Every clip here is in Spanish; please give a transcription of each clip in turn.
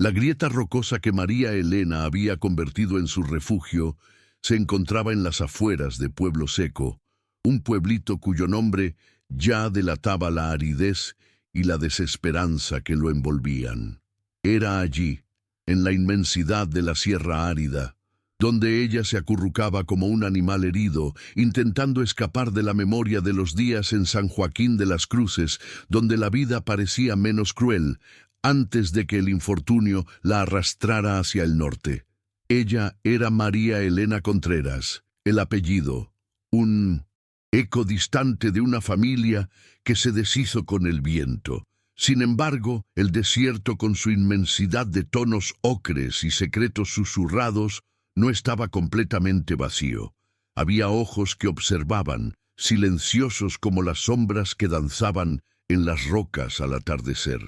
La grieta rocosa que María Elena había convertido en su refugio se encontraba en las afueras de Pueblo Seco, un pueblito cuyo nombre ya delataba la aridez y la desesperanza que lo envolvían. Era allí, en la inmensidad de la sierra árida, donde ella se acurrucaba como un animal herido, intentando escapar de la memoria de los días en San Joaquín de las Cruces, donde la vida parecía menos cruel, antes de que el infortunio la arrastrara hacia el norte. Ella era María Elena Contreras, el apellido, un eco distante de una familia que se deshizo con el viento. Sin embargo, el desierto con su inmensidad de tonos ocres y secretos susurrados no estaba completamente vacío. Había ojos que observaban, silenciosos como las sombras que danzaban en las rocas al atardecer.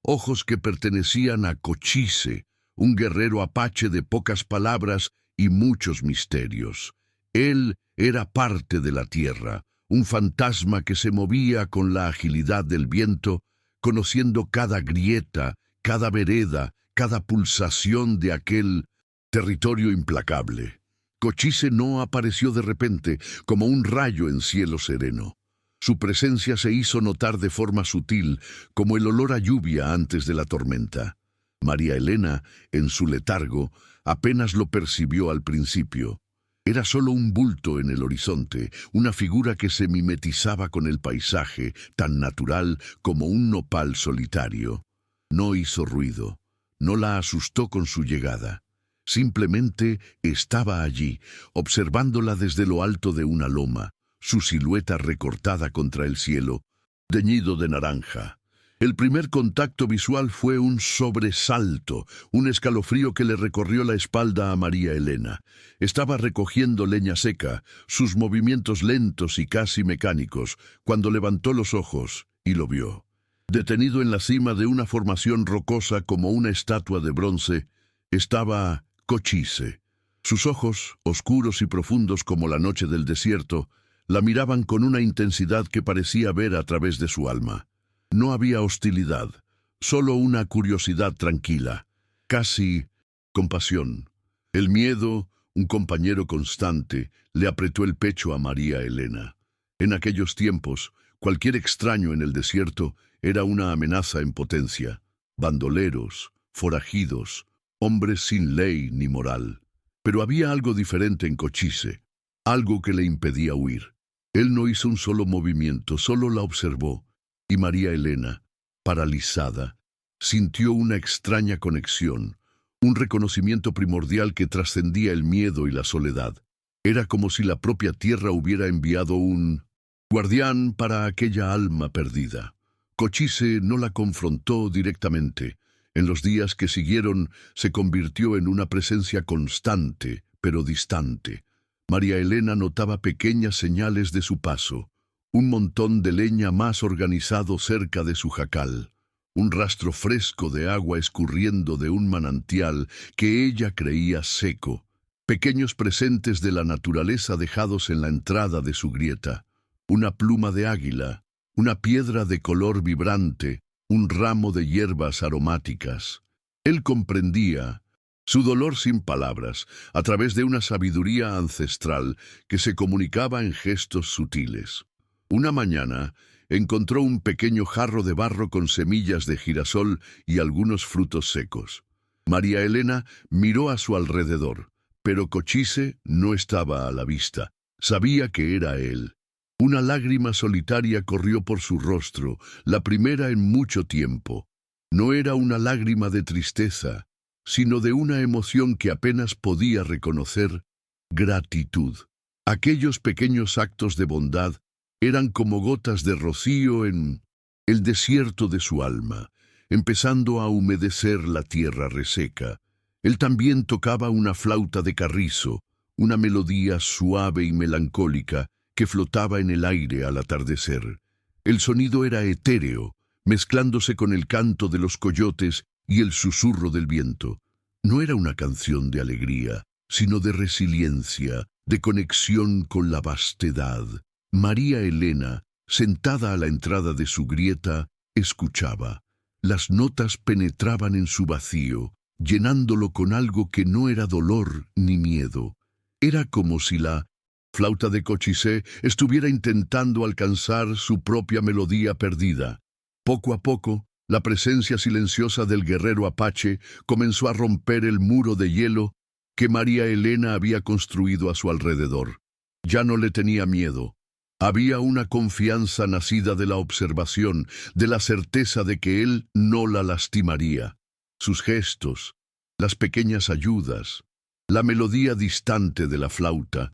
Ojos que pertenecían a Cochise, un guerrero apache de pocas palabras y muchos misterios. Él era parte de la tierra, un fantasma que se movía con la agilidad del viento, conociendo cada grieta, cada vereda, cada pulsación de aquel territorio implacable. Cochise no apareció de repente como un rayo en cielo sereno. Su presencia se hizo notar de forma sutil, como el olor a lluvia antes de la tormenta. María Elena, en su letargo, apenas lo percibió al principio. Era solo un bulto en el horizonte, una figura que se mimetizaba con el paisaje, tan natural como un nopal solitario. No hizo ruido, no la asustó con su llegada. Simplemente estaba allí, observándola desde lo alto de una loma, su silueta recortada contra el cielo, teñido de naranja. El primer contacto visual fue un sobresalto, un escalofrío que le recorrió la espalda a María Elena. Estaba recogiendo leña seca, sus movimientos lentos y casi mecánicos, cuando levantó los ojos y lo vio. Detenido en la cima de una formación rocosa como una estatua de bronce, estaba Cochise. Sus ojos, oscuros y profundos como la noche del desierto, la miraban con una intensidad que parecía ver a través de su alma. No había hostilidad, solo una curiosidad tranquila, casi compasión. El miedo, un compañero constante, le apretó el pecho a María Elena. En aquellos tiempos, cualquier extraño en el desierto era una amenaza en potencia. Bandoleros, forajidos, hombres sin ley ni moral. Pero había algo diferente en Cochise, algo que le impedía huir. Él no hizo un solo movimiento, solo la observó. Y María Elena, paralizada, sintió una extraña conexión, un reconocimiento primordial que trascendía el miedo y la soledad. Era como si la propia tierra hubiera enviado un guardián para aquella alma perdida. Cochise no la confrontó directamente. En los días que siguieron se convirtió en una presencia constante, pero distante. María Elena notaba pequeñas señales de su paso. Un montón de leña más organizado cerca de su jacal, un rastro fresco de agua escurriendo de un manantial que ella creía seco, pequeños presentes de la naturaleza dejados en la entrada de su grieta, una pluma de águila, una piedra de color vibrante, un ramo de hierbas aromáticas. Él comprendía su dolor sin palabras, a través de una sabiduría ancestral que se comunicaba en gestos sutiles. Una mañana encontró un pequeño jarro de barro con semillas de girasol y algunos frutos secos. María Elena miró a su alrededor, pero Cochise no estaba a la vista. Sabía que era él. Una lágrima solitaria corrió por su rostro, la primera en mucho tiempo. No era una lágrima de tristeza, sino de una emoción que apenas podía reconocer: gratitud. Aquellos pequeños actos de bondad eran como gotas de rocío en el desierto de su alma, empezando a humedecer la tierra reseca. Él también tocaba una flauta de carrizo, una melodía suave y melancólica que flotaba en el aire al atardecer. El sonido era etéreo, mezclándose con el canto de los coyotes y el susurro del viento. No era una canción de alegría, sino de resiliencia, de conexión con la vastedad. María Elena, sentada a la entrada de su grieta, escuchaba. Las notas penetraban en su vacío, llenándolo con algo que no era dolor ni miedo. Era como si la flauta de Cochise estuviera intentando alcanzar su propia melodía perdida. Poco a poco, la presencia silenciosa del guerrero apache comenzó a romper el muro de hielo que María Elena había construido a su alrededor. Ya no le tenía miedo. Había una confianza nacida de la observación, de la certeza de que él no la lastimaría. Sus gestos, las pequeñas ayudas, la melodía distante de la flauta,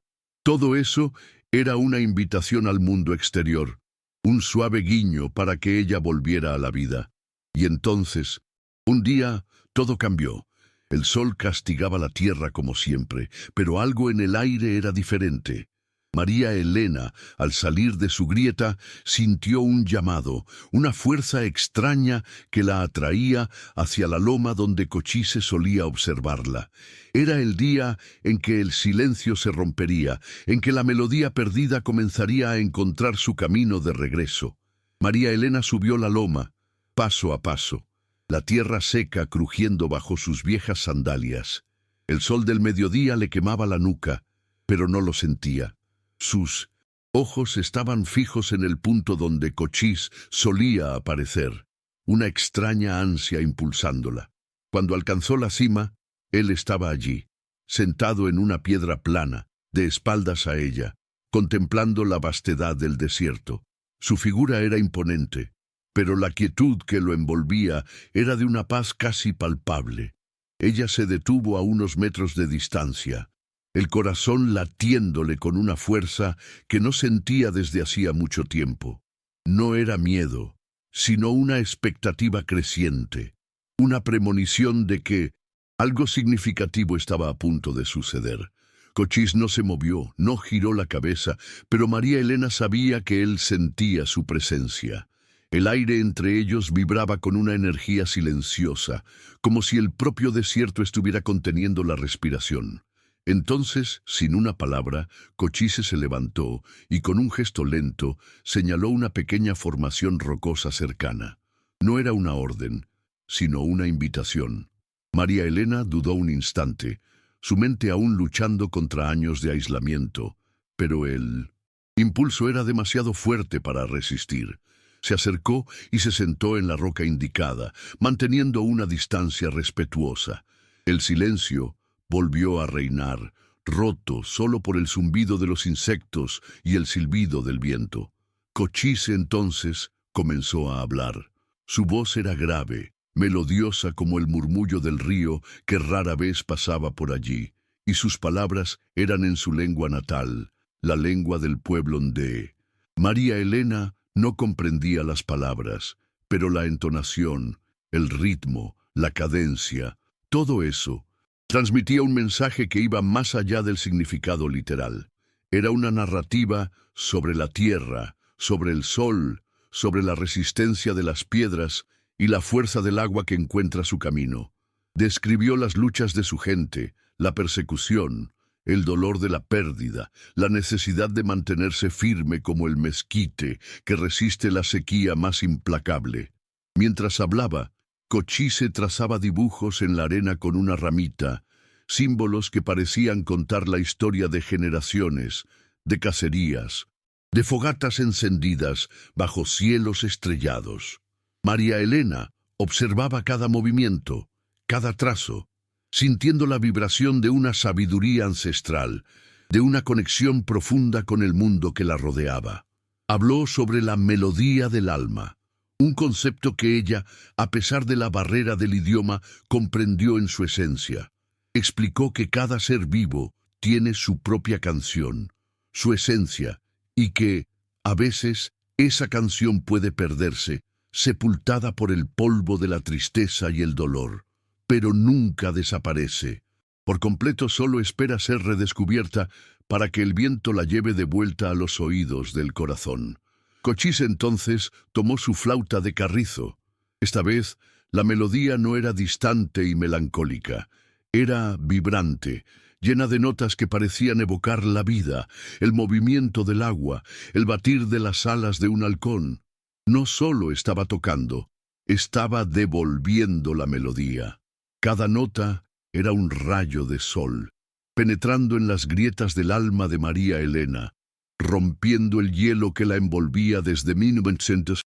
todo eso era una invitación al mundo exterior, un suave guiño para que ella volviera a la vida. Y entonces, un día, todo cambió. El sol castigaba la tierra como siempre, pero algo en el aire era diferente. María Elena, al salir de su grieta, sintió un llamado, una fuerza extraña que la atraía hacia la loma donde Cochise solía observarla. Era el día en que el silencio se rompería, en que la melodía perdida comenzaría a encontrar su camino de regreso. María Elena subió la loma, paso a paso, la tierra seca crujiendo bajo sus viejas sandalias. El sol del mediodía le quemaba la nuca, pero no lo sentía. Sus ojos estaban fijos en el punto donde Cochise solía aparecer, una extraña ansia impulsándola. Cuando alcanzó la cima, él estaba allí, sentado en una piedra plana, de espaldas a ella, contemplando la vastedad del desierto. Su figura era imponente, pero la quietud que lo envolvía era de una paz casi palpable. Ella se detuvo a unos metros de distancia, el corazón latiéndole con una fuerza que no sentía desde hacía mucho tiempo. No era miedo, sino una expectativa creciente, una premonición de que algo significativo estaba a punto de suceder. Cochise no se movió, no giró la cabeza, pero María Elena sabía que él sentía su presencia. El aire entre ellos vibraba con una energía silenciosa, como si el propio desierto estuviera conteniendo la respiración. Entonces, sin una palabra, Cochise se levantó y con un gesto lento señaló una pequeña formación rocosa cercana. No era una orden, sino una invitación. María Elena dudó un instante, su mente aún luchando contra años de aislamiento, pero el impulso era demasiado fuerte para resistir. Se acercó y se sentó en la roca indicada, manteniendo una distancia respetuosa. El silencio volvió a reinar, roto solo por el zumbido de los insectos y el silbido del viento. Cochise entonces comenzó a hablar. Su voz era grave, melodiosa como el murmullo del río que rara vez pasaba por allí, y sus palabras eran en su lengua natal, la lengua del pueblo ndé. María Elena no comprendía las palabras, pero la entonación, el ritmo, la cadencia, todo eso transmitía un mensaje que iba más allá del significado literal. Era una narrativa sobre la tierra, sobre el sol, sobre la resistencia de las piedras y la fuerza del agua que encuentra su camino. Describió las luchas de su gente, la persecución, el dolor de la pérdida, la necesidad de mantenerse firme como el mezquite que resiste la sequía más implacable. Mientras hablaba, Cochise trazaba dibujos en la arena con una ramita, símbolos que parecían contar la historia de generaciones, de cacerías, de fogatas encendidas bajo cielos estrellados. María Elena observaba cada movimiento, cada trazo, sintiendo la vibración de una sabiduría ancestral, de una conexión profunda con el mundo que la rodeaba. Habló sobre la melodía del alma, un concepto que ella, a pesar de la barrera del idioma, comprendió en su esencia. Explicó que cada ser vivo tiene su propia canción, su esencia, y que, a veces, esa canción puede perderse, sepultada por el polvo de la tristeza y el dolor, pero nunca desaparece. Por completo solo espera ser redescubierta para que el viento la lleve de vuelta a los oídos del corazón. Cochise entonces tomó su flauta de carrizo. Esta vez, la melodía no era distante y melancólica, era vibrante, llena de notas que parecían evocar la vida, el movimiento del agua, el batir de las alas de un halcón. No solo estaba tocando, estaba devolviendo la melodía. Cada nota era un rayo de sol, penetrando en las grietas del alma de María Elena, rompiendo el hielo que la envolvía desde 1900.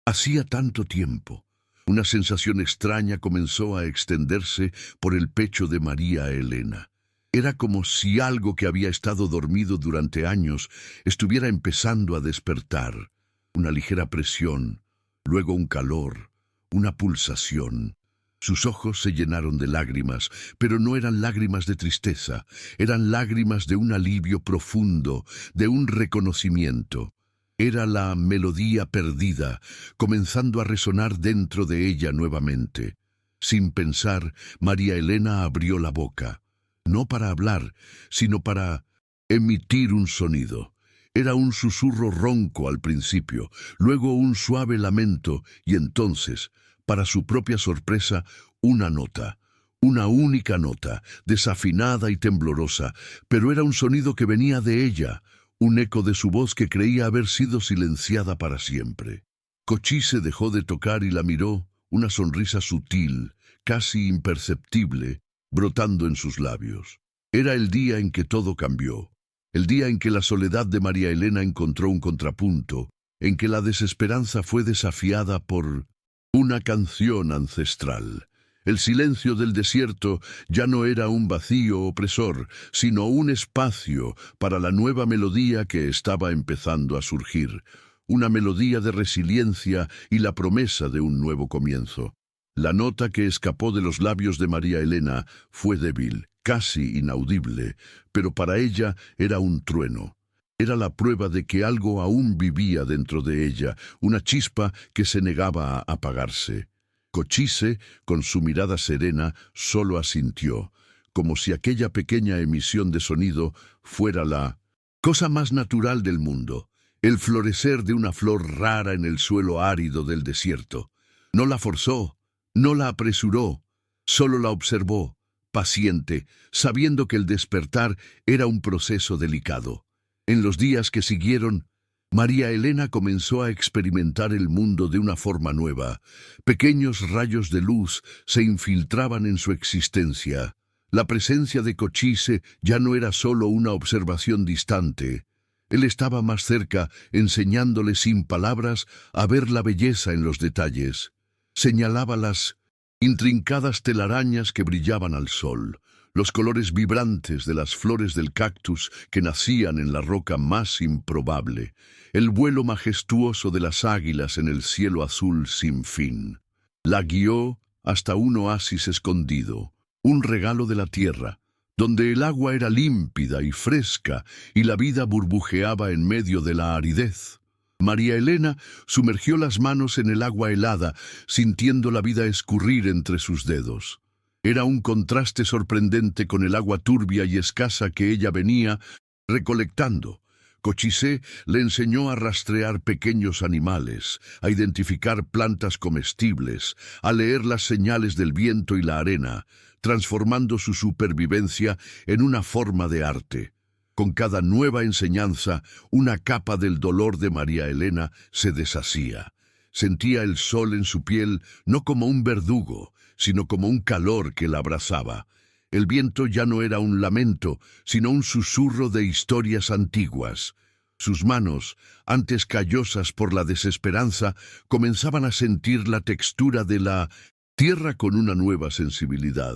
Hacía tanto tiempo. Una sensación extraña comenzó a extenderse por el pecho de María Elena. Era como si algo que había estado dormido durante años estuviera empezando a despertar. Una ligera presión, luego un calor, una pulsación. Sus ojos se llenaron de lágrimas, pero no eran lágrimas de tristeza, eran lágrimas de un alivio profundo, de un reconocimiento. Era la melodía perdida, comenzando a resonar dentro de ella nuevamente. Sin pensar, María Elena abrió la boca, no para hablar, sino para emitir un sonido. Era un susurro ronco al principio, luego un suave lamento y entonces, para su propia sorpresa, una nota. Una única nota, desafinada y temblorosa, pero era un sonido que venía de ella, un eco de su voz que creía haber sido silenciada para siempre. Cochise dejó de tocar y la miró, una sonrisa sutil, casi imperceptible, brotando en sus labios. Era el día en que todo cambió, el día en que la soledad de María Elena encontró un contrapunto, en que la desesperanza fue desafiada por una canción ancestral. El silencio del desierto ya no era un vacío opresor, sino un espacio para la nueva melodía que estaba empezando a surgir, una melodía de resiliencia y la promesa de un nuevo comienzo. La nota que escapó de los labios de María Elena fue débil, casi inaudible, pero para ella era un trueno. Era la prueba de que algo aún vivía dentro de ella, una chispa que se negaba a apagarse. Cochise, con su mirada serena, solo asintió, como si aquella pequeña emisión de sonido fuera la cosa más natural del mundo, el florecer de una flor rara en el suelo árido del desierto. No la forzó, no la apresuró, solo la observó, paciente, sabiendo que el despertar era un proceso delicado. En los días que siguieron, María Elena comenzó a experimentar el mundo de una forma nueva. Pequeños rayos de luz se infiltraban en su existencia. La presencia de Cochise ya no era solo una observación distante. Él estaba más cerca, enseñándole sin palabras a ver la belleza en los detalles. Señalaba las intrincadas telarañas que brillaban al sol, los colores vibrantes de las flores del cactus que nacían en la roca más improbable, el vuelo majestuoso de las águilas en el cielo azul sin fin. La guió hasta un oasis escondido, un regalo de la tierra, donde el agua era límpida y fresca y la vida burbujeaba en medio de la aridez. María Elena sumergió las manos en el agua helada, sintiendo la vida escurrir entre sus dedos. Era un contraste sorprendente con el agua turbia y escasa que ella venía recolectando. Cochise le enseñó a rastrear pequeños animales, a identificar plantas comestibles, a leer las señales del viento y la arena, transformando su supervivencia en una forma de arte. Con cada nueva enseñanza, una capa del dolor de María Elena se deshacía. Sentía el sol en su piel no como un verdugo, sino como un calor que la abrazaba. El viento ya no era un lamento, sino un susurro de historias antiguas. Sus manos, antes callosas por la desesperanza, comenzaban a sentir la textura de la tierra con una nueva sensibilidad.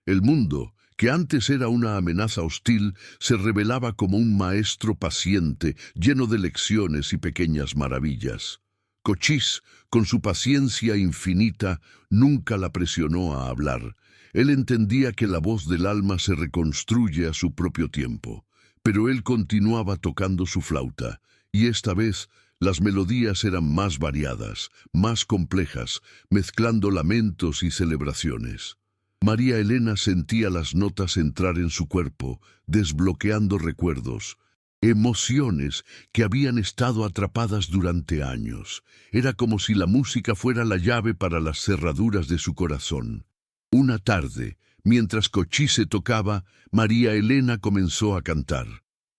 El mundo, que antes era una amenaza hostil, se revelaba como un maestro paciente, lleno de lecciones y pequeñas maravillas. Cochise, con su paciencia infinita, nunca la presionó a hablar. Él entendía que la voz del alma se reconstruye a su propio tiempo. Pero él continuaba tocando su flauta, y esta vez las melodías eran más variadas, más complejas, mezclando lamentos y celebraciones. María Elena sentía las notas entrar en su cuerpo, desbloqueando recuerdos, emociones que habían estado atrapadas durante años. Era como si la música fuera la llave para las cerraduras de su corazón. Una tarde, mientras Cochise tocaba, María Elena comenzó a cantar.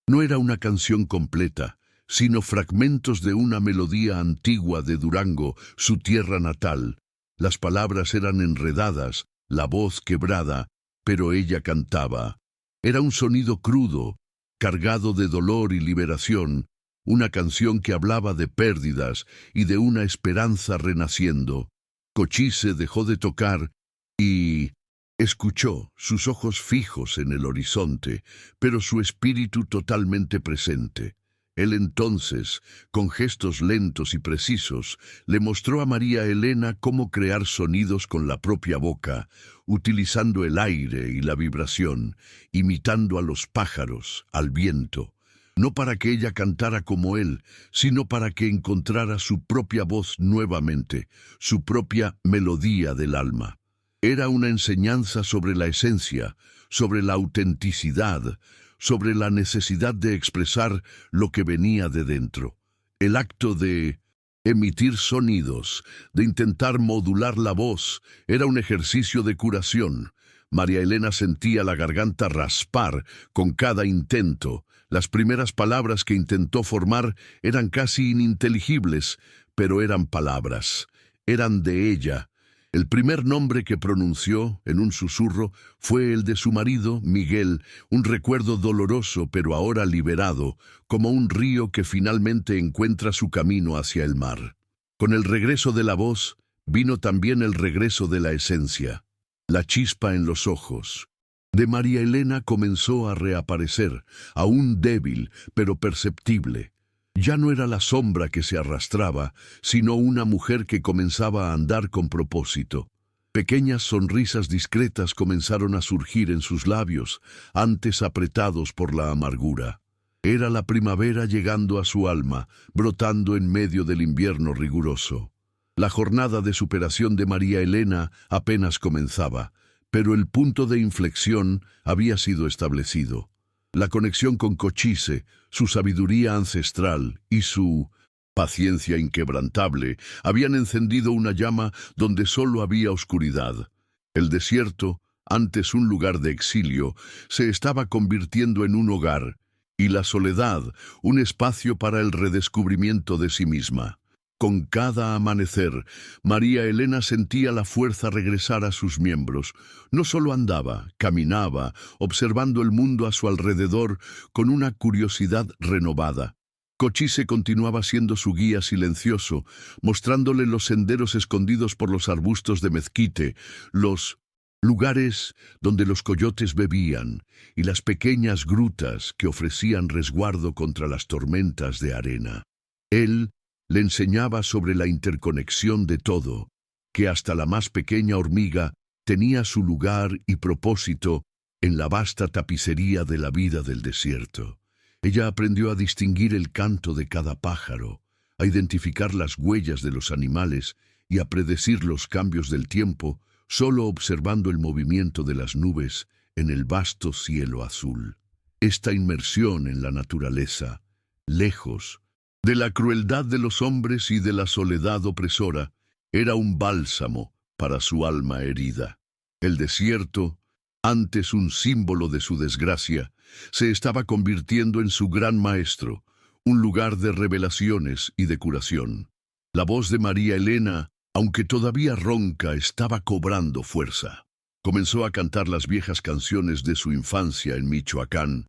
No era una canción completa, sino fragmentos de una melodía antigua de Durango, su tierra natal. Las palabras eran enredadas, la voz quebrada, pero ella cantaba. Era un sonido crudo, cargado de dolor y liberación, una canción que hablaba de pérdidas y de una esperanza renaciendo. Cochise dejó de tocar y escuchó, sus ojos fijos en el horizonte, pero su espíritu totalmente presente. Él entonces, con gestos lentos y precisos, le mostró a María Elena cómo crear sonidos con la propia boca, utilizando el aire y la vibración, imitando a los pájaros, al viento, no para que ella cantara como él, sino para que encontrara su propia voz nuevamente, su propia melodía del alma. Era una enseñanza sobre la esencia, sobre la autenticidad, sobre la necesidad de expresar lo que venía de dentro. El acto de emitir sonidos, de intentar modular la voz, era un ejercicio de curación. María Elena sentía la garganta raspar con cada intento. Las primeras palabras que intentó formar eran casi ininteligibles, pero eran palabras. Eran de ella. El primer nombre que pronunció, en un susurro, fue el de su marido, Miguel, un recuerdo doloroso pero ahora liberado, como un río que finalmente encuentra su camino hacia el mar. Con el regreso de la voz, vino también el regreso de la esencia. La chispa en los ojos de María Elena comenzó a reaparecer, aún débil, pero perceptible. Ya no era la sombra que se arrastraba, sino una mujer que comenzaba a andar con propósito. Pequeñas sonrisas discretas comenzaron a surgir en sus labios, antes apretados por la amargura. Era la primavera llegando a su alma, brotando en medio del invierno riguroso. La jornada de superación de María Elena apenas comenzaba, pero el punto de inflexión había sido establecido. La conexión con Cochise, su sabiduría ancestral y su paciencia inquebrantable habían encendido una llama donde solo había oscuridad. El desierto, antes un lugar de exilio, se estaba convirtiendo en un hogar, y la soledad, un espacio para el redescubrimiento de sí misma. Con cada amanecer, María Elena sentía la fuerza regresar a sus miembros. No solo andaba, caminaba, observando el mundo a su alrededor con una curiosidad renovada. Cochise continuaba siendo su guía silencioso, mostrándole los senderos escondidos por los arbustos de mezquite, los lugares donde los coyotes bebían y las pequeñas grutas que ofrecían resguardo contra las tormentas de arena. Él le enseñaba sobre la interconexión de todo, que hasta la más pequeña hormiga tenía su lugar y propósito en la vasta tapicería de la vida del desierto. Ella aprendió a distinguir el canto de cada pájaro, a identificar las huellas de los animales y a predecir los cambios del tiempo solo observando el movimiento de las nubes en el vasto cielo azul. Esta inmersión en la naturaleza, lejos de la crueldad de los hombres y de la soledad opresora, era un bálsamo para su alma herida. El desierto, antes un símbolo de su desgracia, se estaba convirtiendo en su gran maestro, un lugar de revelaciones y de curación. La voz de María Elena, aunque todavía ronca, estaba cobrando fuerza. Comenzó a cantar las viejas canciones de su infancia en Michoacán,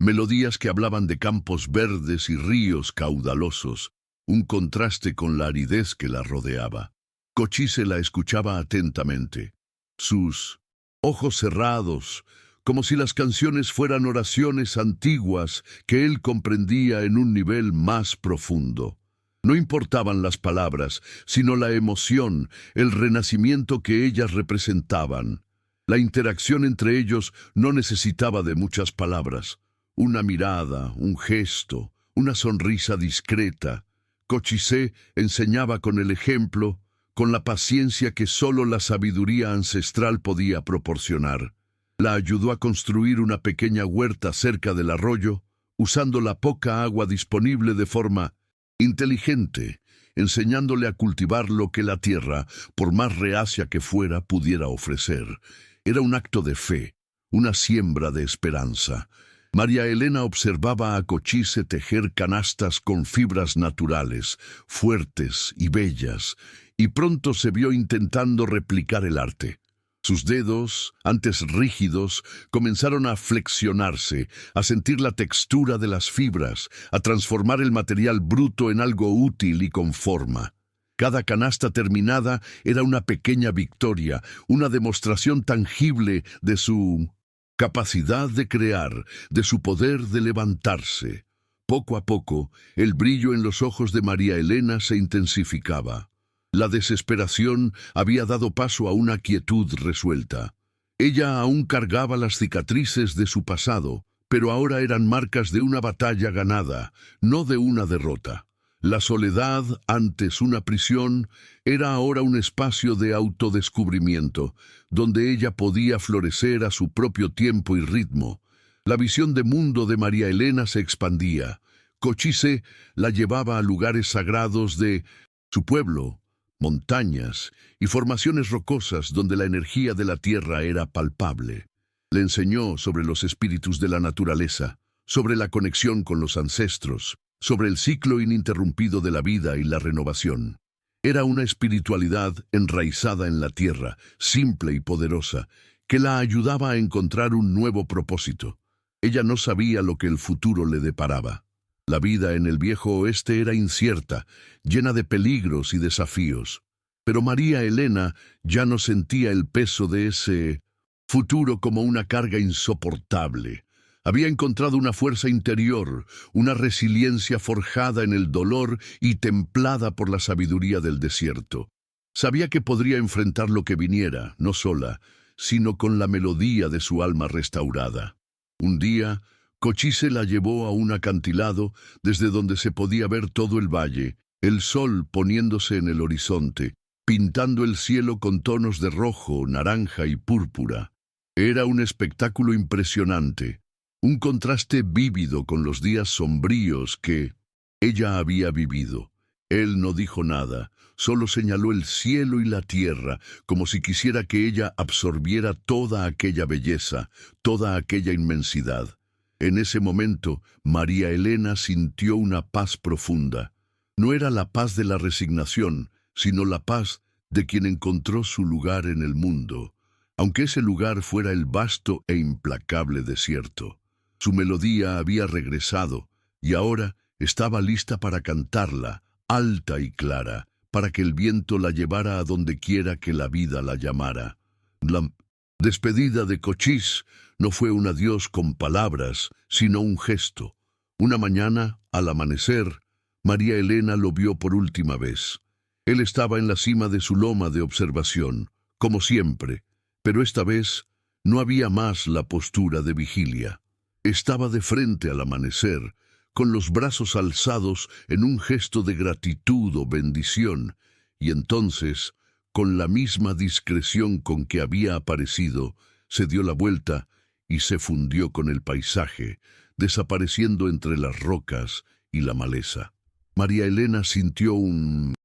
melodías que hablaban de campos verdes y ríos caudalosos, un contraste con la aridez que la rodeaba. Cochise la escuchaba atentamente. Sus ojos cerrados, como si las canciones fueran oraciones antiguas que él comprendía en un nivel más profundo. No importaban las palabras, sino la emoción, el renacimiento que ellas representaban. La interacción entre ellos no necesitaba de muchas palabras. Una mirada, un gesto, una sonrisa discreta. Cochise enseñaba con el ejemplo, con la paciencia que solo la sabiduría ancestral podía proporcionar. La ayudó a construir una pequeña huerta cerca del arroyo, usando la poca agua disponible de forma inteligente, enseñándole a cultivar lo que la tierra, por más reacia que fuera, pudiera ofrecer. Era un acto de fe, una siembra de esperanza. María Elena observaba a Cochise tejer canastas con fibras naturales, fuertes y bellas, y pronto se vio intentando replicar el arte. Sus dedos, antes rígidos, comenzaron a flexionarse, a sentir la textura de las fibras, a transformar el material bruto en algo útil y con forma. Cada canasta terminada era una pequeña victoria, una demostración tangible de su capacidad de crear, de su poder de levantarse. Poco a poco, el brillo en los ojos de María Elena se intensificaba. La desesperación había dado paso a una quietud resuelta. Ella aún cargaba las cicatrices de su pasado, pero ahora eran marcas de una batalla ganada, no de una derrota. La soledad, antes una prisión, era ahora un espacio de autodescubrimiento, donde ella podía florecer a su propio tiempo y ritmo. La visión de mundo de María Elena se expandía. Cochise la llevaba a lugares sagrados de su pueblo, montañas y formaciones rocosas donde la energía de la tierra era palpable. Le enseñó sobre los espíritus de la naturaleza, sobre la conexión con los ancestros, sobre el ciclo ininterrumpido de la vida y la renovación. Era una espiritualidad enraizada en la tierra, simple y poderosa, que la ayudaba a encontrar un nuevo propósito. Ella no sabía lo que el futuro le deparaba. La vida en el viejo oeste era incierta, llena de peligros y desafíos. Pero María Elena ya no sentía el peso de ese futuro como una carga insoportable. Había encontrado una fuerza interior, una resiliencia forjada en el dolor y templada por la sabiduría del desierto. Sabía que podría enfrentar lo que viniera, no sola, sino con la melodía de su alma restaurada. Un día, Cochise la llevó a un acantilado desde donde se podía ver todo el valle, el sol poniéndose en el horizonte, pintando el cielo con tonos de rojo, naranja y púrpura. Era un espectáculo impresionante, un contraste vívido con los días sombríos que ella había vivido. Él no dijo nada, solo señaló el cielo y la tierra, como si quisiera que ella absorbiera toda aquella belleza, toda aquella inmensidad. En ese momento, María Elena sintió una paz profunda. No era la paz de la resignación, sino la paz de quien encontró su lugar en el mundo, aunque ese lugar fuera el vasto e implacable desierto. Su melodía había regresado, y ahora estaba lista para cantarla, alta y clara, para que el viento la llevara a donde quiera que la vida la llamara. La despedida de Cochise no fue un adiós con palabras, sino un gesto. Una mañana, al amanecer, María Elena lo vio por última vez. Él estaba en la cima de su loma de observación, como siempre, pero esta vez no había más la postura de vigilia. Estaba de frente al amanecer, con los brazos alzados en un gesto de gratitud o bendición, y entonces, con la misma discreción con que había aparecido, se dio la vuelta y se fundió con el paisaje, desapareciendo entre las rocas y la maleza. María Elena sintió un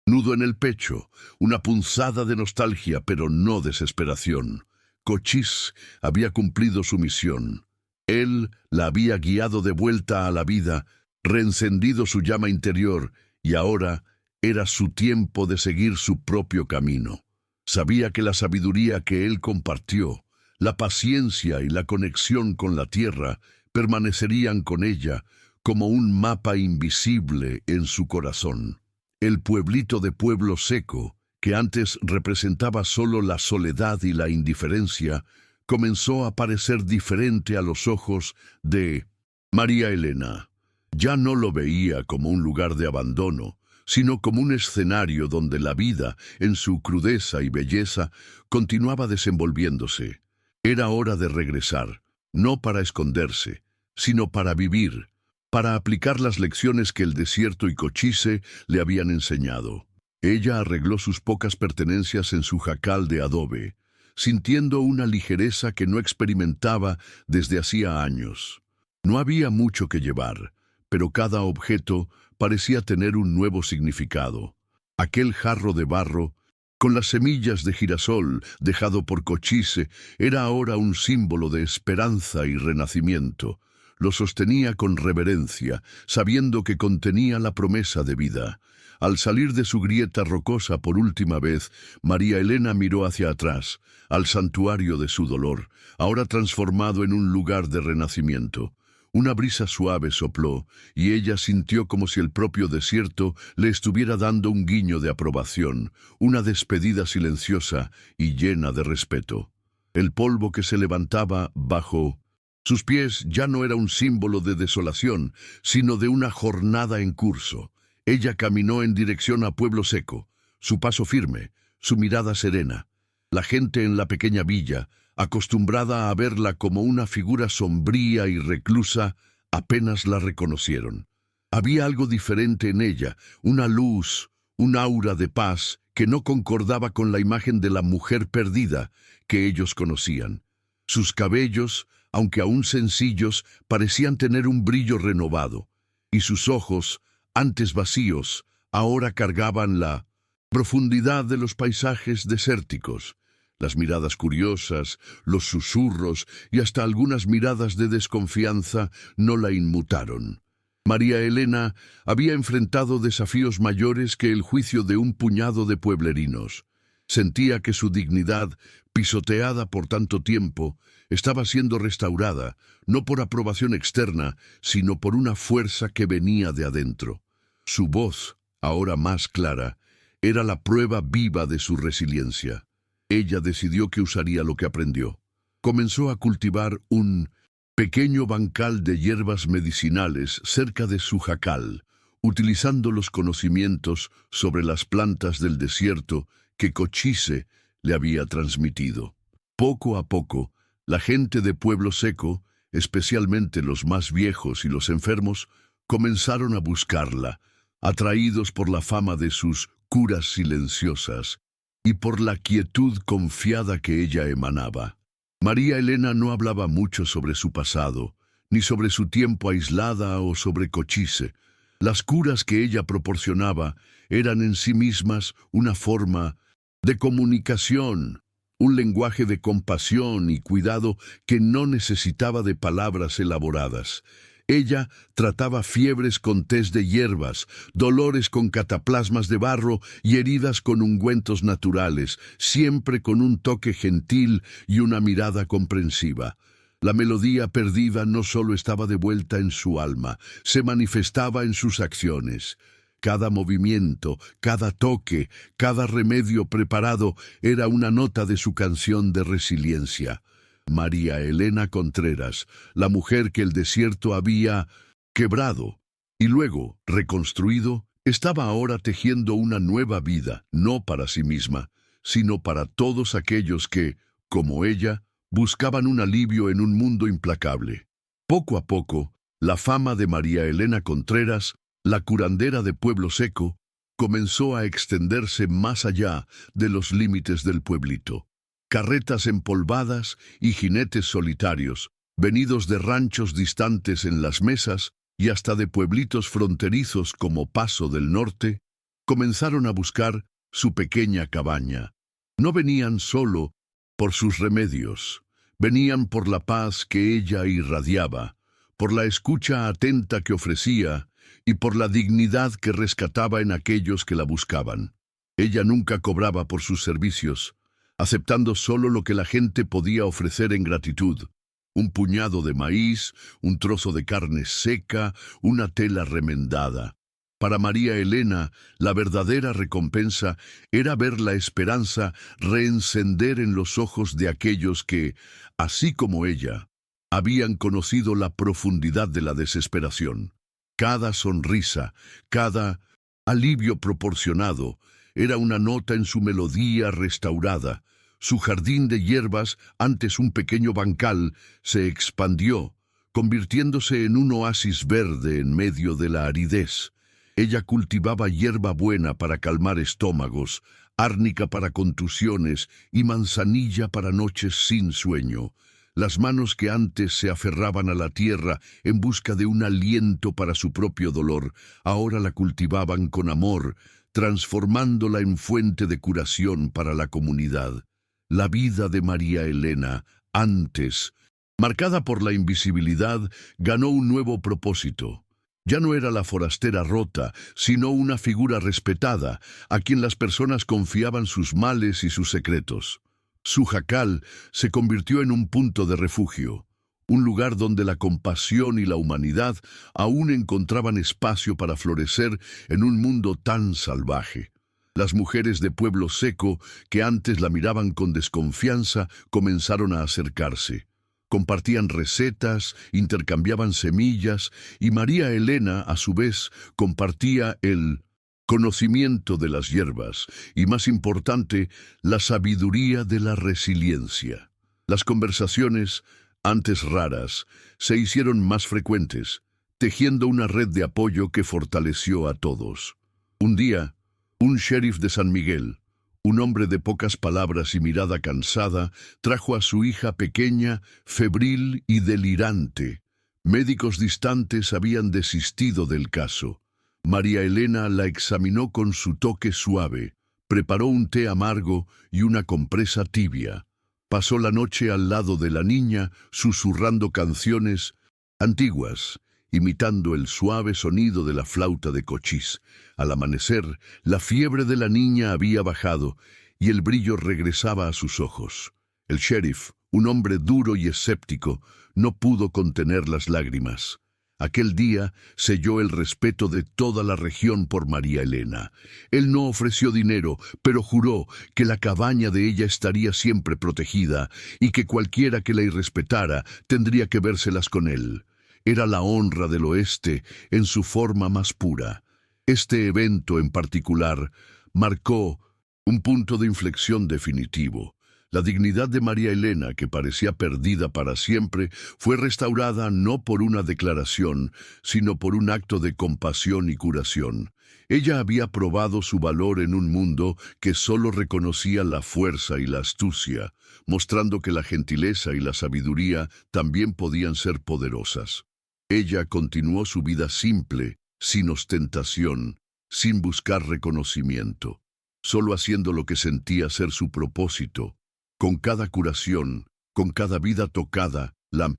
nudo en el pecho, una punzada de nostalgia, pero no desesperación. Cochise había cumplido su misión. Él la había guiado de vuelta a la vida, reencendido su llama interior, y ahora era su tiempo de seguir su propio camino. Sabía que la sabiduría que él compartió, la paciencia y la conexión con la tierra permanecerían con ella como un mapa invisible en su corazón. El pueblito de Pueblo Seco, que antes representaba solo la soledad y la indiferencia, comenzó a parecer diferente a los ojos de María Elena. Ya no lo veía como un lugar de abandono, sino como un escenario donde la vida, en su crudeza y belleza, continuaba desenvolviéndose. Era hora de regresar, no para esconderse, sino para vivir, para aplicar las lecciones que el desierto y Cochise le habían enseñado. Ella arregló sus pocas pertenencias en su jacal de adobe, sintiendo una ligereza que no experimentaba desde hacía años. No había mucho que llevar, pero cada objeto parecía tener un nuevo significado. Aquel jarro de barro, con las semillas de girasol dejado por Cochise, era ahora un símbolo de esperanza y renacimiento. lo sostenía con reverencia, sabiendo que contenía la promesa de vida. Al salir de su grieta rocosa por última vez, María Elena miró hacia atrás, al santuario de su dolor, ahora transformado en un lugar de renacimiento. Una brisa suave sopló, y ella sintió como si el propio desierto le estuviera dando un guiño de aprobación, una despedida silenciosa y llena de respeto. El polvo que se levantaba bajo sus pies ya no era un símbolo de desolación, sino de una jornada en curso. Ella caminó en dirección a Pueblo Seco, su paso firme, su mirada serena. La gente en la pequeña villa, acostumbrada a verla como una figura sombría y reclusa, apenas la reconocieron. Había algo diferente en ella, una luz, un aura de paz que no concordaba con la imagen de la mujer perdida que ellos conocían. Sus cabellos, aunque aún sencillos, parecían tener un brillo renovado, y sus ojos, antes vacíos, ahora cargaban la profundidad de los paisajes desérticos. Las miradas curiosas, los susurros y hasta algunas miradas de desconfianza no la inmutaron. María Elena había enfrentado desafíos mayores que el juicio de un puñado de pueblerinos. Sentía que su dignidad, pisoteada por tanto tiempo, estaba siendo restaurada, no por aprobación externa, sino por una fuerza que venía de adentro. Su voz, ahora más clara, era la prueba viva de su resiliencia. Ella decidió que usaría lo que aprendió. Comenzó a cultivar un pequeño bancal de hierbas medicinales cerca de su jacal, utilizando los conocimientos sobre las plantas del desierto que Cochise le había transmitido. Poco a poco, la gente de Pueblo Seco, especialmente los más viejos y los enfermos, comenzaron a buscarla, atraídos por la fama de sus curas silenciosas y por la quietud confiada que ella emanaba. María Elena no hablaba mucho sobre su pasado, ni sobre su tiempo aislada o sobre Cochise. Las curas que ella proporcionaba eran en sí mismas una forma de comunicación, un lenguaje de compasión y cuidado que no necesitaba de palabras elaboradas. Ella trataba fiebres con tés de hierbas, dolores con cataplasmas de barro y heridas con ungüentos naturales, siempre con un toque gentil y una mirada comprensiva. La melodía perdida no solo estaba de vuelta en su alma, se manifestaba en sus acciones. Cada movimiento, cada toque, cada remedio preparado era una nota de su canción de resiliencia. María Elena Contreras, la mujer que el desierto había quebrado y luego reconstruido, estaba ahora tejiendo una nueva vida, no para sí misma, sino para todos aquellos que, como ella, buscaban un alivio en un mundo implacable. Poco a poco, la fama de María Elena Contreras, la curandera de Pueblo Seco, comenzó a extenderse más allá de los límites del pueblito. Carretas empolvadas y jinetes solitarios, venidos de ranchos distantes en las mesas y hasta de pueblitos fronterizos como Paso del Norte, comenzaron a buscar su pequeña cabaña. No venían solo por sus remedios, venían por la paz que ella irradiaba, por la escucha atenta que ofrecía y por la dignidad que rescataba en aquellos que la buscaban. Ella nunca cobraba por sus servicios, aceptando solo lo que la gente podía ofrecer en gratitud: un puñado de maíz, un trozo de carne seca, una tela remendada. Para María Elena, la verdadera recompensa era ver la esperanza reencender en los ojos de aquellos que, así como ella, habían conocido la profundidad de la desesperación. Cada sonrisa, cada alivio proporcionado, era una nota en su melodía restaurada. Su jardín de hierbas, antes un pequeño bancal, se expandió, convirtiéndose en un oasis verde en medio de la aridez. Ella cultivaba hierba buena para calmar estómagos, árnica para contusiones y manzanilla para noches sin sueño. Las manos que antes se aferraban a la tierra en busca de un aliento para su propio dolor, ahora la cultivaban con amor, transformándola en fuente de curación para la comunidad. La vida de María Elena, antes Marcada por la invisibilidad, ganó un nuevo propósito. Ya no era la forastera rota, sino una figura respetada, a quien las personas confiaban sus males y sus secretos. Su jacal se convirtió en un punto de refugio, un lugar donde la compasión y la humanidad aún encontraban espacio para florecer en un mundo tan salvaje. Las mujeres de Pueblo Seco, que antes la miraban con desconfianza, comenzaron a acercarse. Compartían recetas, intercambiaban semillas, y María Elena, a su vez, compartía el conocimiento de las hierbas y, más importante, la sabiduría de la resiliencia. Las conversaciones, antes raras, se hicieron más frecuentes, tejiendo una red de apoyo que fortaleció a todos. Un día, un sheriff de San Miguel, un hombre de pocas palabras y mirada cansada, trajo a su hija pequeña, febril y delirante. Médicos distantes habían desistido del caso. María Elena la examinó con su toque suave, preparó un té amargo y una compresa tibia. Pasó la noche al lado de la niña, susurrando canciones antiguas, imitando el suave sonido de la flauta de Cochís. Al amanecer, la fiebre de la niña había bajado y el brillo regresaba a sus ojos. El sheriff, un hombre duro y escéptico, no pudo contener las lágrimas. Aquel día selló el respeto de toda la región por María Elena. Él no ofreció dinero, pero juró que la cabaña de ella estaría siempre protegida y que cualquiera que la irrespetara tendría que vérselas con él. Era la honra del oeste en su forma más pura. Este evento en particular marcó un punto de inflexión definitivo. La dignidad de María Elena, que parecía perdida para siempre, fue restaurada no por una declaración, sino por un acto de compasión y curación. Ella había probado su valor en un mundo que solo reconocía la fuerza y la astucia, mostrando que la gentileza y la sabiduría también podían ser poderosas. Ella continuó su vida simple, sin ostentación, sin buscar reconocimiento, solo haciendo lo que sentía ser su propósito. Con cada curación, con cada vida tocada, la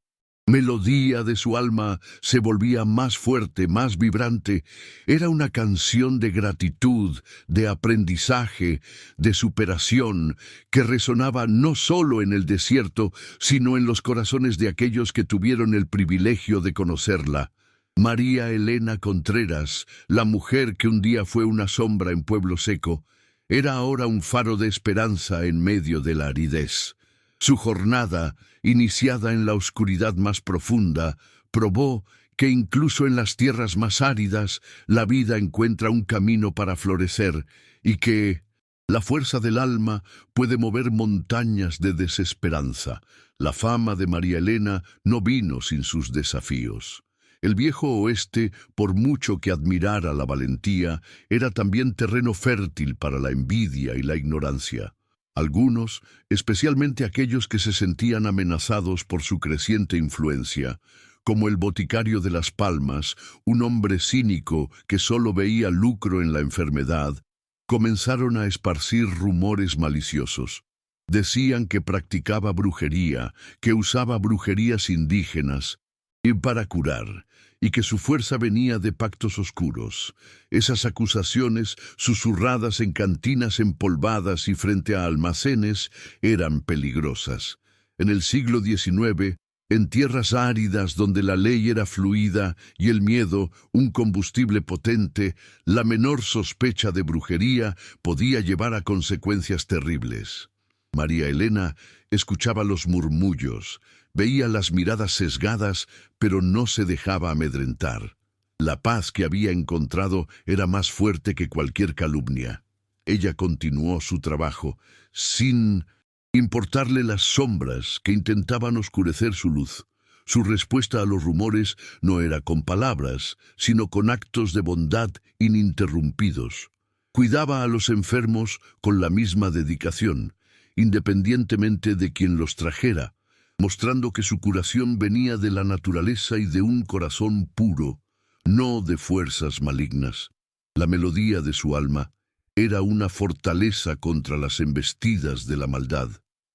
melodía de su alma se volvía más fuerte, más vibrante. Era una canción de gratitud, de aprendizaje, de superación, que resonaba no solo en el desierto, sino en los corazones de aquellos que tuvieron el privilegio de conocerla. María Elena Contreras, la mujer que un día fue una sombra en Pueblo Seco, era ahora un faro de esperanza en medio de la aridez. Su jornada, iniciada en la oscuridad más profunda, probó que incluso en las tierras más áridas la vida encuentra un camino para florecer y que la fuerza del alma puede mover montañas de desesperanza. La fama de María Elena no vino sin sus desafíos. El viejo oeste, por mucho que admirara la valentía, era también terreno fértil para la envidia y la ignorancia. Algunos, especialmente aquellos que se sentían amenazados por su creciente influencia, como el boticario de Las Palmas, un hombre cínico que solo veía lucro en la enfermedad, comenzaron a esparcir rumores maliciosos. Decían que practicaba brujería, que usaba brujerías indígenas y para curar, y que su fuerza venía de pactos oscuros. Esas acusaciones, susurradas en cantinas empolvadas y frente a almacenes, eran peligrosas. En el siglo XIX, en tierras áridas donde la ley era fluida y el miedo un combustible potente, la menor sospecha de brujería podía llevar a consecuencias terribles. María Elena escuchaba los murmullos, veía las miradas sesgadas, pero no se dejaba amedrentar. La paz que había encontrado era más fuerte que cualquier calumnia. Ella continuó su trabajo, sin importarle las sombras que intentaban oscurecer su luz. Su respuesta a los rumores no era con palabras, sino con actos de bondad ininterrumpidos. Cuidaba a los enfermos con la misma dedicación, independientemente de quien los trajera, mostrando que su curación venía de la naturaleza y de un corazón puro, no de fuerzas malignas. La melodía de su alma era una fortaleza contra las embestidas de la maldad.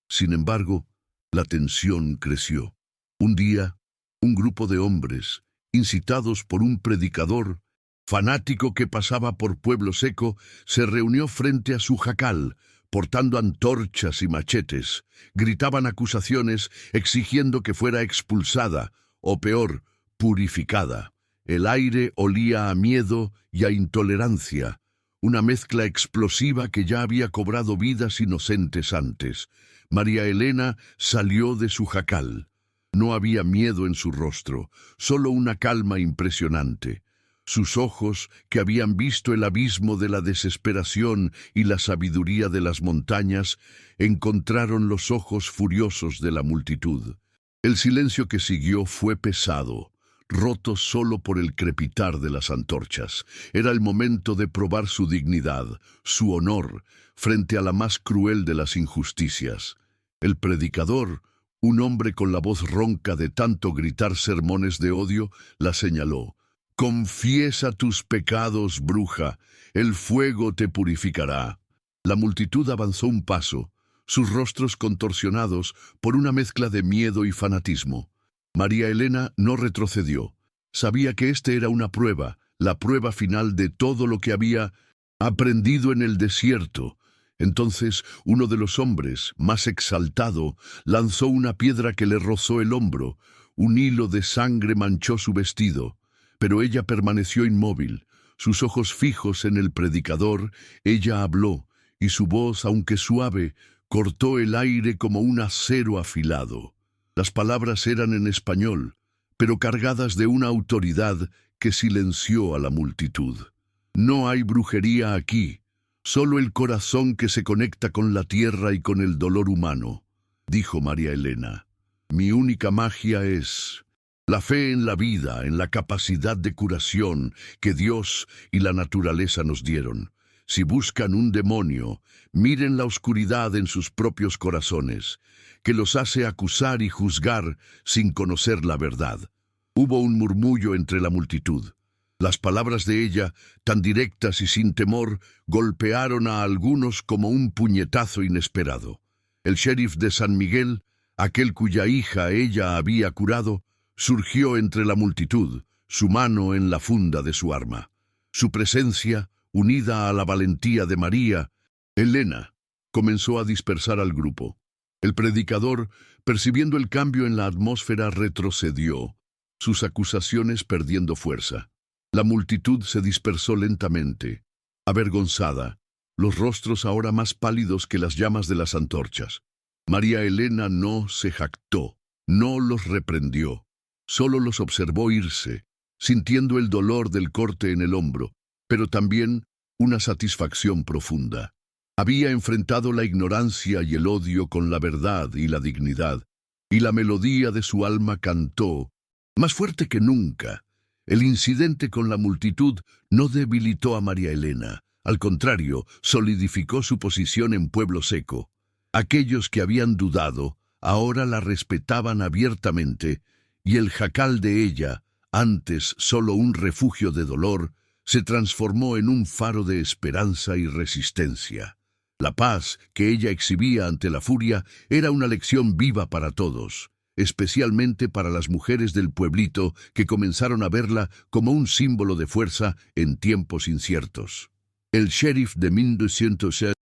Sin embargo, la tensión creció. Un día, un grupo de hombres, incitados por un predicador fanático que pasaba por Pueblo Seco, se reunió frente a su jacal, portando antorchas y machetes. Gritaban acusaciones exigiendo que fuera expulsada, o peor, purificada. El aire olía a miedo y a intolerancia, una mezcla explosiva que ya había cobrado vidas inocentes antes. María Elena salió de su jacal. No había miedo en su rostro, solo una calma impresionante. Sus ojos, que habían visto el abismo de la desesperación y la sabiduría de las montañas, encontraron los ojos furiosos de la multitud. El silencio que siguió fue pesado, roto solo por el crepitar de las antorchas. Era el momento de probar su dignidad, su honor, frente a la más cruel de las injusticias. El predicador, un hombre con la voz ronca de tanto gritar sermones de odio, la señaló. «Confiesa tus pecados, bruja, el fuego te purificará». La multitud avanzó un paso, sus rostros contorsionados por una mezcla de miedo y fanatismo. María Elena no retrocedió. Sabía que este era una prueba, la prueba final de todo lo que había aprendido en el desierto. Entonces uno de los hombres, más exaltado, lanzó una piedra que le rozó el hombro. Un hilo de sangre manchó su vestido. Pero ella permaneció inmóvil, sus ojos fijos en el predicador. Ella habló, y su voz, aunque suave, cortó el aire como un acero afilado. Las palabras eran en español, pero cargadas de una autoridad que silenció a la multitud. «No hay brujería aquí, solo el corazón que se conecta con la tierra y con el dolor humano», dijo María Elena. «Mi única magia es la fe en la vida, en la capacidad de curación que Dios y la naturaleza nos dieron. Si buscan un demonio, miren la oscuridad en sus propios corazones, que los hace acusar y juzgar sin conocer la verdad». Hubo un murmullo entre la multitud. Las palabras de ella, tan directas y sin temor, golpearon a algunos como un puñetazo inesperado. El sheriff de San Miguel, aquel cuya hija ella había curado, surgió entre la multitud, su mano en la funda de su arma. Su presencia, unida a la valentía de María Elena, comenzó a dispersar al grupo. El predicador, percibiendo el cambio en la atmósfera, retrocedió, sus acusaciones perdiendo fuerza. La multitud se dispersó lentamente, avergonzada, los rostros ahora más pálidos que las llamas de las antorchas. María Elena no se jactó, no los reprendió. Solo los observó irse, sintiendo el dolor del corte en el hombro, pero también una satisfacción profunda. Había enfrentado la ignorancia y el odio con la verdad y la dignidad, y la melodía de su alma cantó, más fuerte que nunca. El incidente con la multitud no debilitó a María Elena, al contrario, solidificó su posición en Pueblo Seco. Aquellos que habían dudado, ahora la respetaban abiertamente, y el jacal de ella, antes solo un refugio de dolor, se transformó en un faro de esperanza y resistencia. La paz que ella exhibía ante la furia era una lección viva para todos, especialmente para las mujeres del pueblito que comenzaron a verla como un símbolo de fuerza en tiempos inciertos. El sheriff de 1207,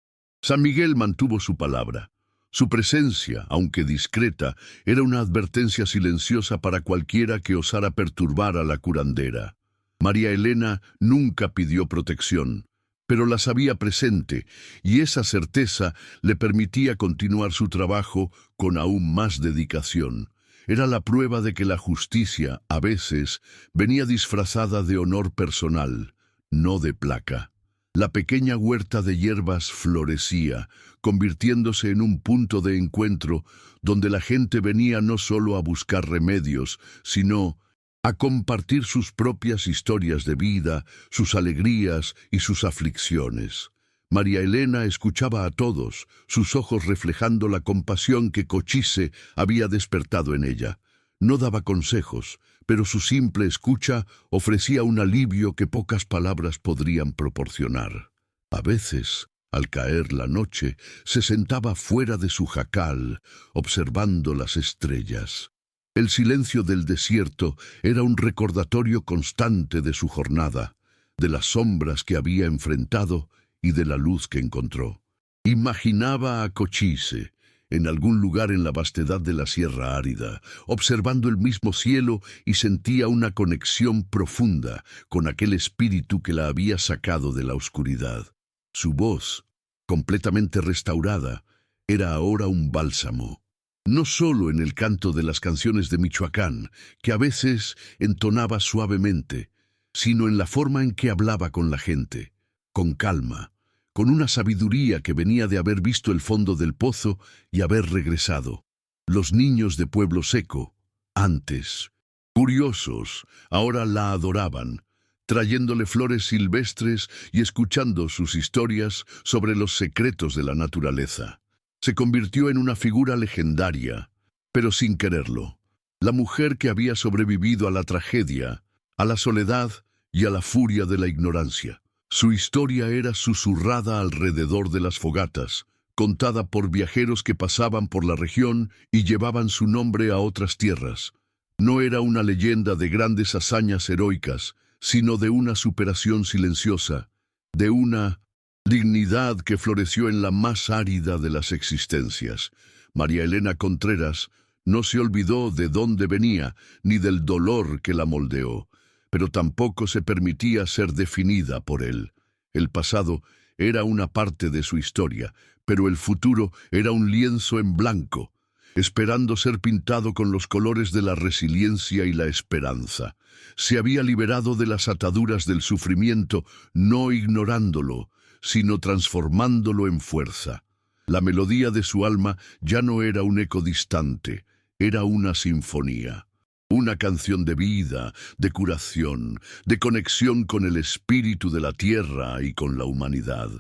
San Miguel, mantuvo su palabra. Su presencia, aunque discreta, era una advertencia silenciosa para cualquiera que osara perturbar a la curandera. María Elena nunca pidió protección, pero la sabía presente, y esa certeza le permitía continuar su trabajo con aún más dedicación. Era la prueba de que la justicia, a veces, venía disfrazada de honor personal, no de placa. La pequeña huerta de hierbas florecía, convirtiéndose en un punto de encuentro donde la gente venía no solo a buscar remedios, sino a compartir sus propias historias de vida, sus alegrías y sus aflicciones. María Elena escuchaba a todos, sus ojos reflejando la compasión que Cochise había despertado en ella. No daba consejos, pero su simple escucha ofrecía un alivio que pocas palabras podrían proporcionar. A veces, al caer la noche, se sentaba fuera de su jacal, observando las estrellas. El silencio del desierto era un recordatorio constante de su jornada, de las sombras que había enfrentado y de la luz que encontró. Imaginaba a Cochise, en algún lugar en la vastedad de la sierra árida, observando el mismo cielo, y sentía una conexión profunda con aquel espíritu que la había sacado de la oscuridad. Su voz, completamente restaurada, era ahora un bálsamo. No solo en el canto de las canciones de Michoacán, que a veces entonaba suavemente, sino en la forma en que hablaba con la gente, con calma, con una sabiduría que venía de haber visto el fondo del pozo y haber regresado. Los niños de Pueblo Seco, antes, curiosos, ahora la adoraban, trayéndole flores silvestres y escuchando sus historias sobre los secretos de la naturaleza. Se convirtió en una figura legendaria, pero sin quererlo. La mujer que había sobrevivido a la tragedia, a la soledad y a la furia de la ignorancia. Su historia era susurrada alrededor de las fogatas, contada por viajeros que pasaban por la región y llevaban su nombre a otras tierras. No era una leyenda de grandes hazañas heroicas, sino de una superación silenciosa, de una dignidad que floreció en la más árida de las existencias. María Elena Contreras no se olvidó de dónde venía, ni del dolor que la moldeó, pero tampoco se permitía ser definida por él. El pasado era una parte de su historia, pero el futuro era un lienzo en blanco, esperando ser pintado con los colores de la resiliencia y la esperanza. Se había liberado de las ataduras del sufrimiento, no ignorándolo, sino transformándolo en fuerza. La melodía de su alma ya no era un eco distante, era una sinfonía. Una canción de vida, de curación, de conexión con el espíritu de la tierra y con la humanidad.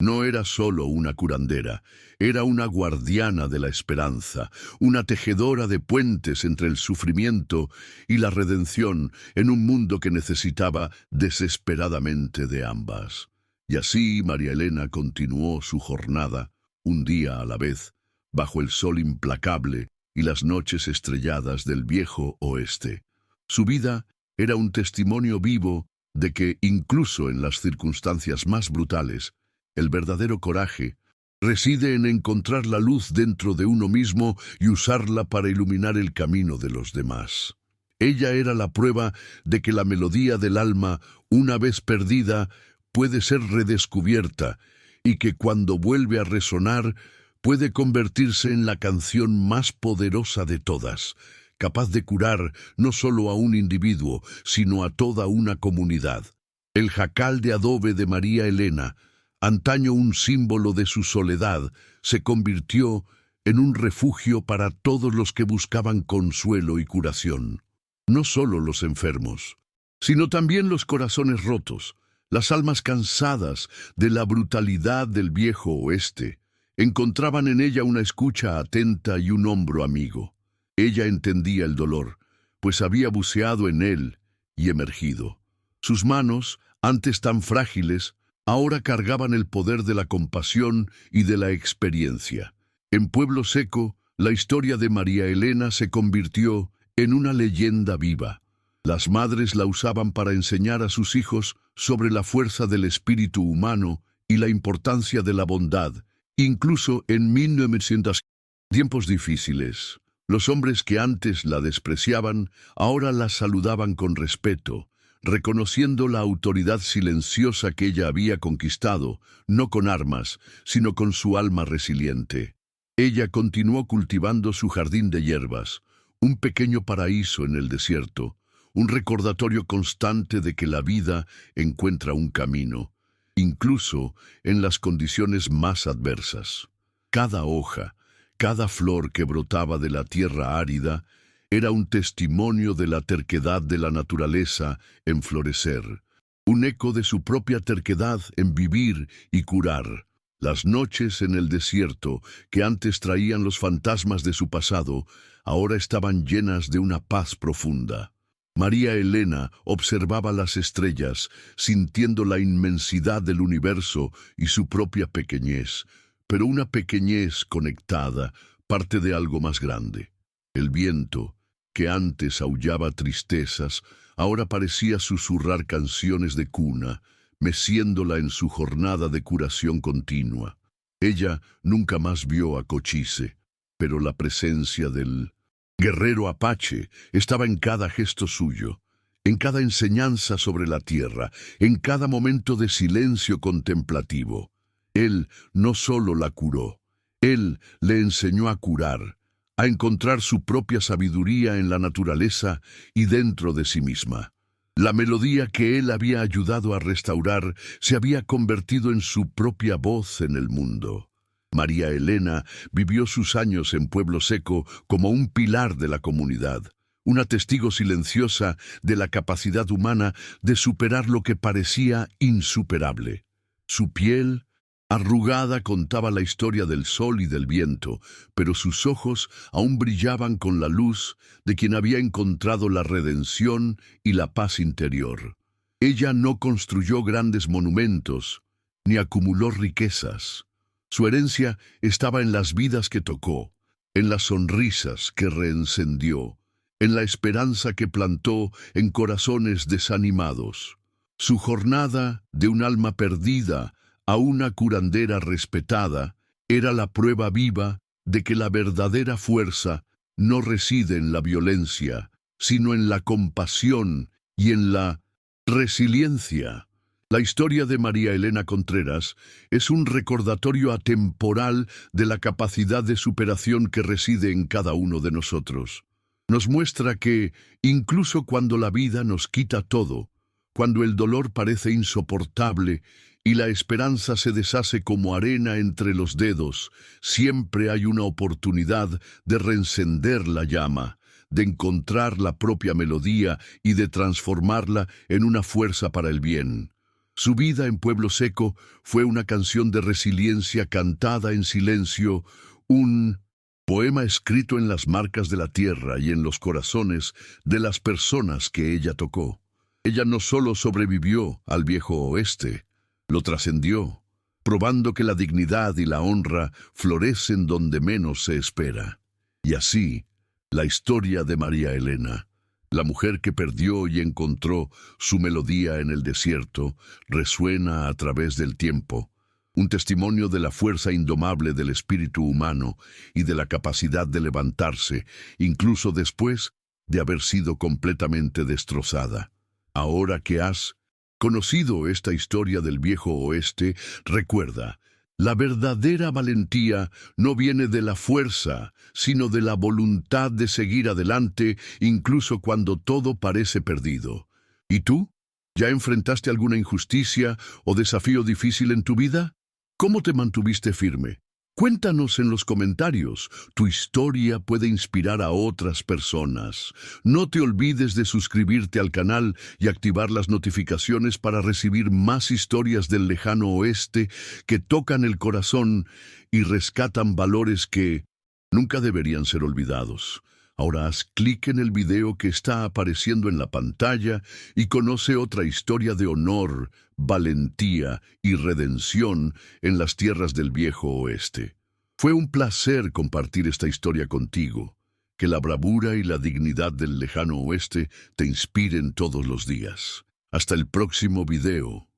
No era solo una curandera, era una guardiana de la esperanza, una tejedora de puentes entre el sufrimiento y la redención en un mundo que necesitaba desesperadamente de ambas. Y así María Elena continuó su jornada, un día a la vez, bajo el sol implacable y las noches estrelladas del viejo oeste. Su vida era un testimonio vivo de que, incluso en las circunstancias más brutales, el verdadero coraje reside en encontrar la luz dentro de uno mismo y usarla para iluminar el camino de los demás. Ella era la prueba de que la melodía del alma, una vez perdida, puede ser redescubierta, y que cuando vuelve a resonar, puede convertirse en la canción más poderosa de todas, capaz de curar no solo a un individuo, sino a toda una comunidad. El jacal de adobe de María Elena, antaño un símbolo de su soledad, se convirtió en un refugio para todos los que buscaban consuelo y curación. No solo los enfermos, sino también los corazones rotos, las almas cansadas de la brutalidad del viejo oeste, encontraban en ella una escucha atenta y un hombro amigo. Ella entendía el dolor, pues había buceado en él y emergido. Sus manos, antes tan frágiles, ahora cargaban el poder de la compasión y de la experiencia. En Pueblo Seco, la historia de María Elena se convirtió en una leyenda viva. Las madres la usaban para enseñar a sus hijos sobre la fuerza del espíritu humano y la importancia de la bondad. Incluso en 1900, tiempos difíciles, los hombres que antes la despreciaban, ahora la saludaban con respeto, reconociendo la autoridad silenciosa que ella había conquistado, no con armas, sino con su alma resiliente. Ella continuó cultivando su jardín de hierbas, un pequeño paraíso en el desierto, un recordatorio constante de que la vida encuentra un camino, incluso en las condiciones más adversas. Cada hoja, cada flor que brotaba de la tierra árida, era un testimonio de la terquedad de la naturaleza en florecer, un eco de su propia terquedad en vivir y curar. Las noches en el desierto, que antes traían los fantasmas de su pasado, ahora estaban llenas de una paz profunda. María Elena observaba las estrellas, sintiendo la inmensidad del universo y su propia pequeñez, pero una pequeñez conectada, parte de algo más grande. El viento, que antes aullaba tristezas, ahora parecía susurrar canciones de cuna, meciéndola en su jornada de curación continua. Ella nunca más vio a Cochise, pero la presencia del guerrero apache estaba en cada gesto suyo, en cada enseñanza sobre la tierra, en cada momento de silencio contemplativo. Él no solo la curó, él le enseñó a curar, a encontrar su propia sabiduría en la naturaleza y dentro de sí misma. La melodía que él había ayudado a restaurar se había convertido en su propia voz en el mundo. María Elena vivió sus años en Pueblo Seco como un pilar de la comunidad, una testigo silenciosa de la capacidad humana de superar lo que parecía insuperable. Su piel arrugada contaba la historia del sol y del viento, pero sus ojos aún brillaban con la luz de quien había encontrado la redención y la paz interior. Ella no construyó grandes monumentos, ni acumuló riquezas. Su herencia estaba en las vidas que tocó, en las sonrisas que reencendió, en la esperanza que plantó en corazones desanimados. Su jornada de un alma perdida a una curandera respetada era la prueba viva de que la verdadera fuerza no reside en la violencia, sino en la compasión y en la resiliencia. La historia de María Elena Contreras es un recordatorio atemporal de la capacidad de superación que reside en cada uno de nosotros. Nos muestra que, incluso cuando la vida nos quita todo, cuando el dolor parece insoportable y la esperanza se deshace como arena entre los dedos, siempre hay una oportunidad de reencender la llama, de encontrar la propia melodía y de transformarla en una fuerza para el bien. Su vida en Pueblo Seco fue una canción de resiliencia cantada en silencio, un poema escrito en las marcas de la tierra y en los corazones de las personas que ella tocó. Ella no solo sobrevivió al viejo oeste, lo trascendió, probando que la dignidad y la honra florecen donde menos se espera. Y así, la historia de María Elena, la mujer que perdió y encontró su melodía en el desierto, resuena a través del tiempo, un testimonio de la fuerza indomable del espíritu humano y de la capacidad de levantarse, incluso después de haber sido completamente destrozada. Ahora que has conocido esta historia del viejo oeste, recuerda, la verdadera valentía no viene de la fuerza, sino de la voluntad de seguir adelante, incluso cuando todo parece perdido. ¿Y tú? ¿Ya enfrentaste alguna injusticia o desafío difícil en tu vida? ¿Cómo te mantuviste firme? Cuéntanos en los comentarios. Tu historia puede inspirar a otras personas. No te olvides de suscribirte al canal y activar las notificaciones para recibir más historias del lejano oeste que tocan el corazón y rescatan valores que nunca deberían ser olvidados. Ahora haz clic en el video que está apareciendo en la pantalla y conoce otra historia de honor, valentía y redención en las tierras del viejo oeste. Fue un placer compartir esta historia contigo. Que la bravura y la dignidad del lejano oeste te inspiren todos los días. Hasta el próximo video.